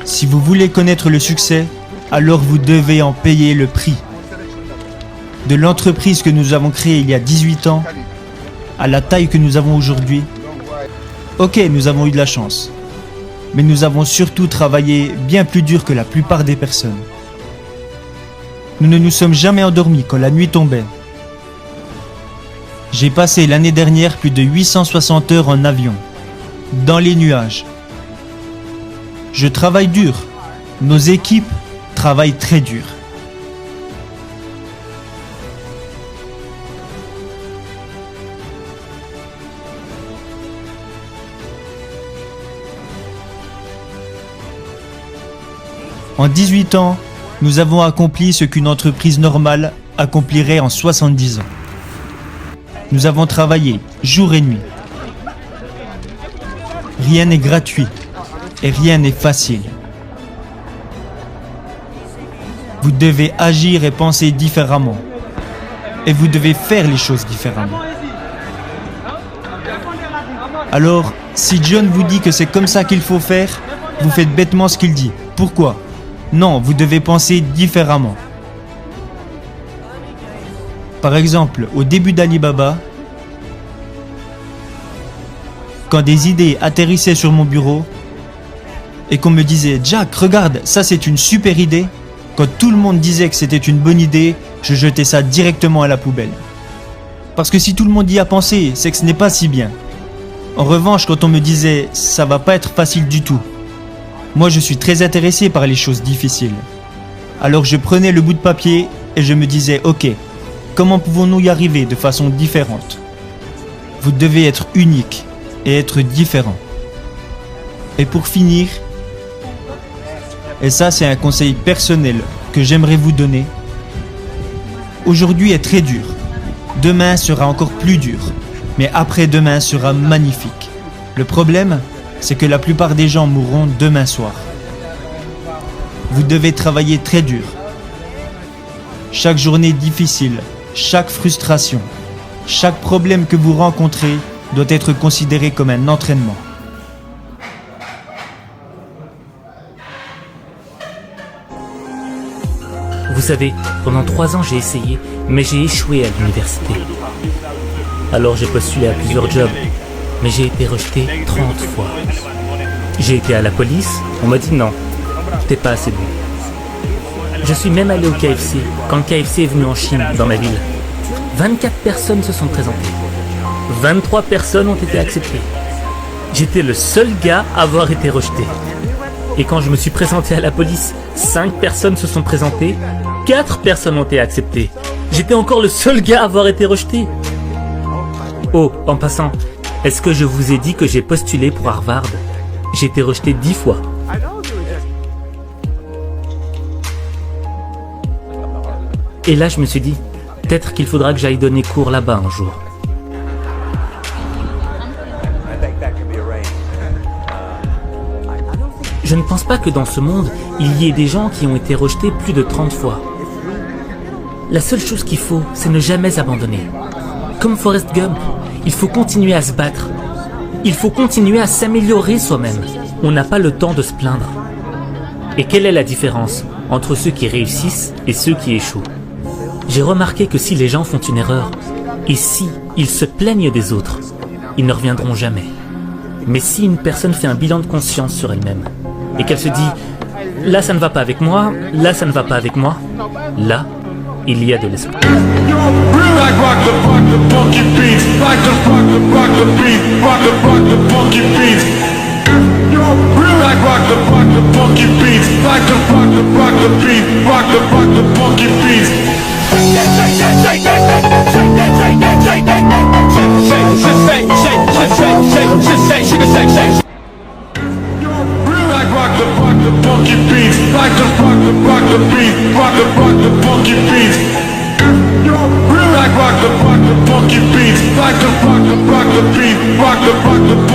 Si vous voulez connaître le succès, alors vous devez en payer le prix. De l'entreprise que nous avons créée il y a 18 ans à la taille que nous avons aujourd'hui, ok, nous avons eu de la chance. Mais nous avons surtout travaillé bien plus dur que la plupart des personnes. Nous ne nous sommes jamais endormis quand la nuit tombait. J'ai passé l'année dernière plus de 860 heures en avion, dans les nuages. Je travaille dur. Nos équipes travaillent très dur. En 18 ans, nous avons accompli ce qu'une entreprise normale accomplirait en 70 ans. Nous avons travaillé jour et nuit. Rien n'est gratuit et rien n'est facile. Vous devez agir et penser différemment. Et vous devez faire les choses différemment. Alors, si John vous dit que c'est comme ça qu'il faut faire, vous faites bêtement ce qu'il dit. Pourquoi ? Non, vous devez penser différemment. Par exemple, au début d'Alibaba, quand des idées atterrissaient sur mon bureau et qu'on me disait « Jack, regarde, ça c'est une super idée », quand tout le monde disait que c'était une bonne idée, je jetais ça directement à la poubelle. Parce que si tout le monde y a pensé, c'est que ce n'est pas si bien. En revanche, quand on me disait « ça va pas être facile du tout », moi je suis très intéressé par les choses difficiles. Alors je prenais le bout de papier et je me disais « Ok, comment pouvons-nous y arriver de façon différente ?» Vous devez être unique et être différent. Et pour finir, et ça c'est un conseil personnel que j'aimerais vous donner, aujourd'hui est très dur, demain sera encore plus dur, mais après-demain sera magnifique. Le problème, c'est que la plupart des gens mourront demain soir. Vous devez travailler très dur. Chaque journée difficile, chaque frustration, chaque problème que vous rencontrez doit être considéré comme un entraînement. Vous savez, pendant 3 ans j'ai essayé, mais j'ai échoué à l'université. Alors j'ai postulé à plusieurs jobs, mais j'ai été rejeté 30 fois. J'ai été à la police, on m'a dit non, t'es pas assez bon. Je suis même allé au KFC, quand le KFC est venu en Chine, dans ma ville. 24 personnes se sont présentées. 23 personnes ont été acceptées. J'étais le seul gars à avoir été rejeté. Et quand je me suis présenté à la police, 5 personnes se sont présentées, 4 personnes ont été acceptées. J'étais encore le seul gars à avoir été rejeté. Oh, en passant, est-ce que je vous ai dit que j'ai postulé pour Harvard ? J'ai été rejeté 10 fois. Et là, je me suis dit, peut-être qu'il faudra que j'aille donner cours là-bas un jour. Je ne pense pas que dans ce monde, il y ait des gens qui ont été rejetés plus de 30 fois. La seule chose qu'il faut, c'est ne jamais abandonner. Comme Forrest Gump, il faut continuer à se battre. Il faut continuer à s'améliorer soi-même. On n'a pas le temps de se plaindre. Et quelle est la différence entre ceux qui réussissent et ceux qui échouent ? J'ai remarqué que si les gens font une erreur, et si ils se plaignent des autres, ils ne reviendront jamais. Mais si une personne fait un bilan de conscience sur elle-même, et qu'elle se dit « là ça ne va pas avec moi, là ça ne va pas avec moi », là, il y a de l'espoir. Rock the